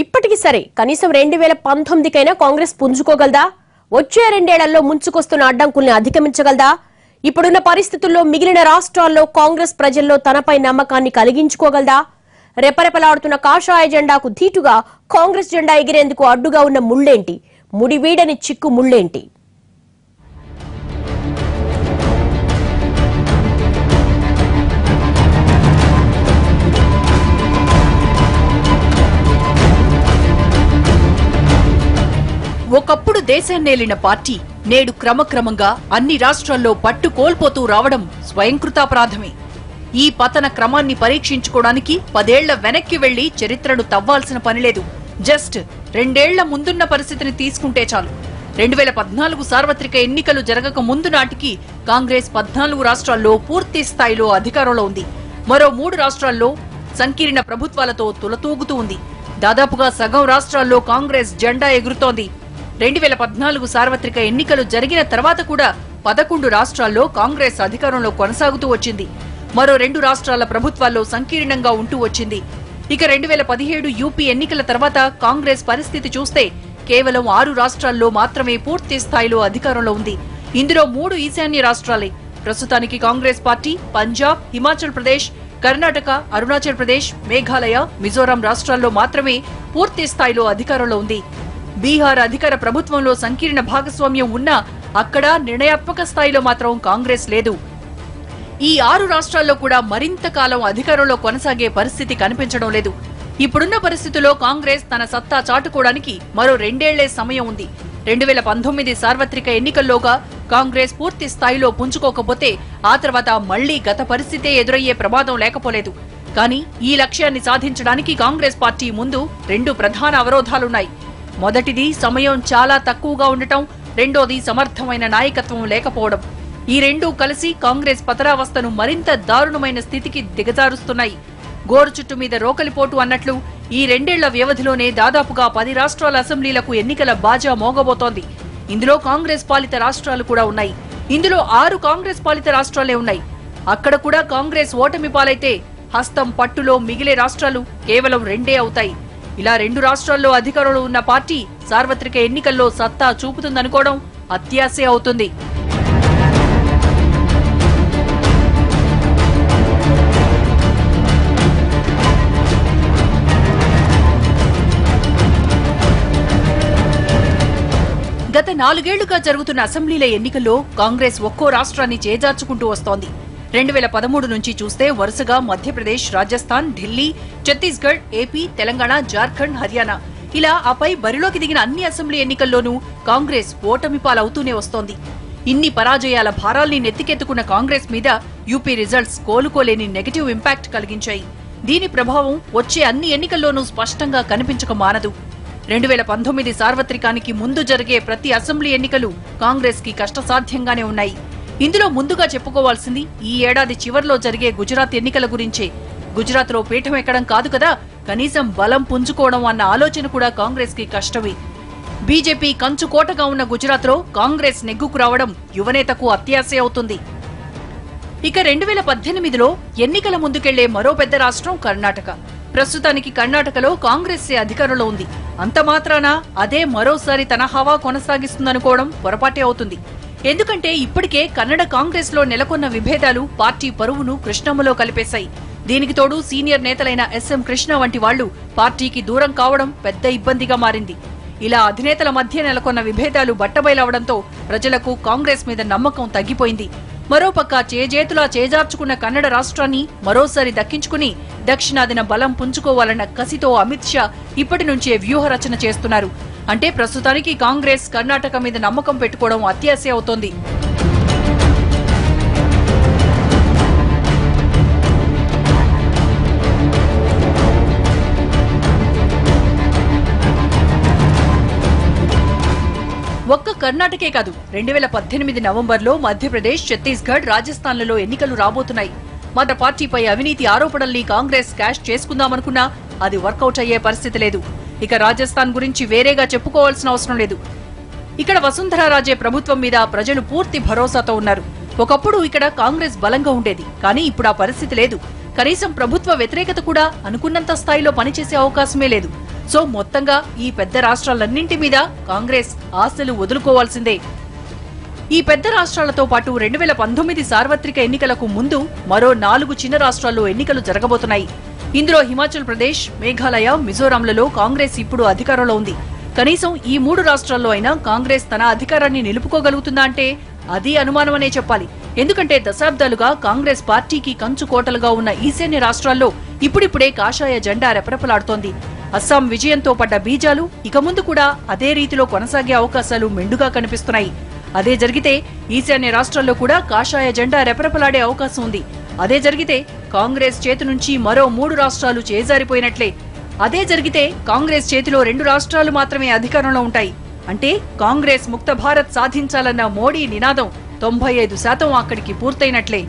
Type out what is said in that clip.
ఇప్పటికి సరే కనీసం 2019కైనా కాంగ్రెస్ పుంజుకోగలదా? వచ్చే 2 ఏళ్లలో ముంచుకొస్తున్న అడ్డంకుల్ని అధిగమించగలదా? ఇప్పుడున్న పరిస్థితుల్లో మిగిలిన రాష్ట్రాల్లో కాంగ్రెస్ ప్రజల్లో తనపై నమ్మకాన్ని కలిగించుకోగలదా? రెపరెపలాడుతున్న కాషాయ జెండాకు ధీటుగా కాంగ్రెస్ జెండా ఎగిరేందుకు అడ్డుగా ఉన్న ముళ్ళేంటి? ముడివీడని చిక్కు ముళ్ళేంటి? ఒకప్పుడు దేశాన్నేలిన పార్టీ నేడు క్రమక్రమంగా అన్ని రాష్ట్రాల్లో పట్టు కోల్పోతూ రావడం స్వయంకృతాపరాధమే. ఈ పతన క్రమాన్ని పరీక్షించుకోవడానికి 10 ఏళ్ల వెనక్కి వెళ్లి చరిత్రను తవ్వాల్సిన పనిలేదు. జస్ట్ 2 ఏళ్ల ముందున్న పరిస్థితిని తీసుకుంటే చాలు. 2014 సార్వత్రిక ఎన్నికలు జరగక ముందు నాటికి కాంగ్రెస్ 14 రాష్ట్రాల్లో పూర్తి స్థాయిలో అధికారంలో ఉంది. మరో 3 రాష్ట్రాల్లో సంకీర్ణ ప్రభుత్వాలతో తులతూగుతూ ఉంది. దాదాపుగా సగం రాష్ట్రాల్లో కాంగ్రెస్ జెండా ఎగురుతోంది. 2014 సార్వత్రిక ఎన్నికలు జరిగిన తర్వాత కూడా 11 రాష్ట్రాల్లో కాంగ్రెస్ అధికారంలో కొనసాగుతూ వచ్చింది. మరో 2 రాష్ట్రాల ప్రభుత్వాల్లో సంకీర్ణంగా ఉంటూ వచ్చింది. ఇక 2017 యూపీ ఎన్నికల తర్వాత కాంగ్రెస్ పరిస్థితి చూస్తే కేవలం 6 రాష్ట్రాల్లో మాత్రమే పూర్తి స్థాయిలో అధికారంలో ఉంది. ఇందులో 3 ఈశాన్య రాష్ట్రాలే. ప్రస్తుతానికి కాంగ్రెస్ పార్టీ పంజాబ్, హిమాచల్ ప్రదేశ్, కర్ణాటక, అరుణాచల్ ప్రదేశ్, మేఘాలయ, మిజోరాం రాష్ట్రాల్లో మాత్రమే పూర్తి స్థాయిలో అధికారంలో ఉంది. బీహార్ అధికార ప్రభుత్వంలో సంకీర్ణ భాగస్వామ్యం ఉన్నా అక్కడ నిర్ణయాత్మక స్థాయిలో మాత్రం కాంగ్రెస్ లేదు. ఈ 6 రాష్ట్రాల్లో కూడా మరింత కాలం అధికారంలో కొనసాగే పరిస్థితి కనిపించడం లేదు. ఇప్పుడున్న పరిస్థితుల్లో కాంగ్రెస్ తన సత్తా చాటుకోవడానికి మరో 2 ఏళ్లే సమయం ఉంది. 2019 సార్వత్రిక ఎన్నికల్లోగా కాంగ్రెస్ పూర్తి స్థాయిలో పుంజుకోకపోతే ఆ తర్వాత మళ్లీ గత పరిస్థితే ఎదురయ్యే ప్రమాదం లేకపోలేదు. కానీ ఈ లక్ష్యాన్ని సాధించడానికి కాంగ్రెస్ పార్టీ ముందు 2 ప్రధాన అవరోధాలున్నాయి. మొదటిది సమయం చాలా తక్కువగా ఉండటం, రెండోది సమర్థమైన నాయకత్వం లేకపోవడం. ఈ 2 కలిసి కాంగ్రెస్ పతనావస్థను మరింత దారుణమైన స్థితికి దిగజారుస్తున్నాయి. గోరు చుట్టు మీద రోకలిపోటు అన్నట్లు ఈ 2 ఏళ్ల వ్యవధిలోనే దాదాపుగా 10 రాష్ట్రాల అసెంబ్లీలకు ఎన్నికల బాజా మోగబోతోంది. ఇందులో కాంగ్రెస్ పాలిత రాష్ట్రాలు కూడా ఉన్నాయి. ఇందులో 6 కాంగ్రెస్ పాలిత రాష్ట్రాలే ఉన్నాయి. అక్కడ కూడా కాంగ్రెస్ ఓటమి పాలైతే హస్తం పట్టులో మిగిలే రాష్ట్రాలు కేవలం 2 అవుతాయి. ఇలా 2 రాష్ట్రాల్లో అధికారంలో ఉన్న పార్టీ సార్వత్రిక ఎన్నికల్లో సత్తా చూపుతుందనుకోవడం అత్యాశే అవుతుంది. గత 4 ఏళ్లుగా జరుగుతున్న అసెంబ్లీల ఎన్నికల్లో కాంగ్రెస్ ఒక్కో రాష్ట్రాన్ని చేజార్చుకుంటూ వస్తోంది. 2013 నుంచి చూస్తే వరుసగా మధ్యప్రదేశ్, రాజస్థాన్, ఢిల్లీ, ఛత్తీస్గఢ్, ఏపీ, తెలంగాణ, జార్ఖండ్, హర్యానా ఇలా ఆపై బరిలోకి దిగిన అన్ని అసెంబ్లీ ఎన్నికల్లోనూ కాంగ్రెస్ ఓటమి పాలవుతూనే వస్తోంది. ఇన్ని పరాజయాల భారాల్ని నెత్తికెత్తుకున్న కాంగ్రెస్ మీద యూపీ రిజల్ట్స్ కోలుకోలేని నెగటివ్ ఇంపాక్ట్ కలిగించాయి. దీని ప్రభావం వచ్చే అన్ని ఎన్నికల్లోనూ స్పష్టంగా కనిపించక మానదు. 2019 సార్వత్రికానికి ముందు జరిగే ప్రతి అసెంబ్లీ ఎన్నికలు కాంగ్రెస్ కి కష్టసాధ్యంగానే ఉన్నాయి. ఇందులో ముందుగా చెప్పుకోవాల్సింది ఈ ఏడాది చివర్లో జరిగే గుజరాత్ ఎన్నికల గురించే. గుజరాత్ లో పీఠం ఎక్కడం కాదు కదా, కనీసం బలం పుంజుకోవడం అన్న ఆలోచన కూడా కాంగ్రెస్ కి కష్టమే. బీజేపీ కంచుకోటగా ఉన్న గుజరాత్ లో కాంగ్రెస్ నెగ్గుకు రావడం యువనేతకు అత్యాశే అవుతుంది. ఇక 2018లో ఎన్నికల ముందుకెళ్లే మరో పెద్ద రాష్ట్రం కర్ణాటక. ప్రస్తుతానికి కర్ణాటకలో కాంగ్రెస్సే అధికారంలో ఉంది. అంత మాత్రాన అదే మరోసారి తన హవా కొనసాగిస్తుందనుకోవడం పొరపాటే అవుతుంది. ఎందుకంటే ఇప్పటికే కన్నడ కాంగ్రెస్ లో నెలకొన్న విభేదాలు పార్టీ పరువును కృష్ణమ్మలో కలిపేశాయి. దీనికి తోడు సీనియర్ నేతలైన ఎస్ఎం కృష్ణ వంటి వాళ్లు పార్టీకి దూరం కావడం పెద్ద ఇబ్బందిగా మారింది. ఇలా అధినేతల మధ్య నెలకొన్న విభేదాలు బట్టబయలవడంతో ప్రజలకు కాంగ్రెస్ మీద నమ్మకం తగ్గిపోయింది. మరోపక్క చేజేతులా చేజార్చుకున్న కన్నడ రాష్ట్రాన్ని మరోసారి దక్కించుకుని దక్షిణాదిన బలం పుంజుకోవాలన్న కసితో అమిత్ షా ఇప్పటి నుంచే వ్యూహరచన చేస్తున్నారు. అంటే ప్రస్తుతానికి కాంగ్రెస్ కర్ణాటక మీద నమ్మకం పెట్టుకోవడం అత్యాశే అవుతోంది. ఒక్క కర్ణాటకే కాదు, 2018 నవంబర్లో మధ్యప్రదేశ్, ఛత్తీస్గఢ్, రాజస్థాన్లలో ఎన్నికలు రాబోతున్నాయి. మన పార్టీపై అవినీతి ఆరోపణల్ని కాంగ్రెస్ క్యాష్ చేసుకుందామనుకున్నా అది వర్కౌట్ అయ్యే పరిస్థితి లేదు. ఇక రాజస్థాన్ గురించి వేరేగా చెప్పుకోవాల్సిన అవసరం లేదు. ఇక్కడ వసుంధరా రాజే ప్రభుత్వం మీద ప్రజలు పూర్తి భరోసాతో ఉన్నారు. ఒకప్పుడు ఇక్కడ కాంగ్రెస్ బలంగా ఉండేది, కానీ ఇప్పుడు ఆ పరిస్థితి లేదు. కనీసం ప్రభుత్వ వ్యతిరేకత కూడా అనుకున్నంత స్థాయిలో పనిచేసే అవకాశమే లేదు. సో మొత్తంగా ఈ పెద్ద రాష్ట్రాలన్నింటి మీద కాంగ్రెస్ ఆశలు వదులుకోవాల్సిందే. ఈ పెద్ద రాష్ట్రాలతో పాటు 2019 సార్వత్రిక ఎన్నికలకు ముందు మరో 4 చిన్న రాష్ట్రాల్లో ఎన్నికలు జరగబోతున్నాయి. ఇందులో హిమాచల్ ప్రదేశ్, మేఘాలయ, మిజోరాంలలో కాంగ్రెస్ ఇప్పుడు అధికారంలో ఉంది. కనీసం ఈ 3 రాష్ట్రాల్లో అయినా కాంగ్రెస్ తన అధికారాన్ని నిలుపుకోగలుగుతుందా అంటే అది అనుమానమనే చెప్పాలి. ఎందుకంటే దశాబ్దాలుగా కాంగ్రెస్ పార్టీకి కంచుకోటలుగా ఉన్న ఈశాన్య రాష్ట్రాల్లో ఇప్పుడిప్పుడే కాషాయ జెండా రెపరెపలాడుతోంది. అస్సాం విజయంతో పడ్డ బీజాలు ఇక ముందు కూడా అదే రీతిలో కొనసాగే అవకాశాలు మెండుగా కనిపిస్తున్నాయి. అదే జరిగితే ఈశాన్య రాష్ట్రాల్లో కూడా కాషాయ జెండా రెపరెపలాడే అవకాశం ఉంది. అదే జరిగితే కాంగ్రెస్ చేతి నుంచి మరో 3 రాష్ట్రాలు చేజారిపోయినట్లే. అదే జరిగితే కాంగ్రెస్ చేతిలో 2 రాష్ట్రాలు మాత్రమే అధికారంలో ఉంటాయి. అంటే కాంగ్రెస్ ముక్త భారత్ సాధించాలన్న మోడీ నినాదం 95% అక్కడికి పూర్తయినట్లే.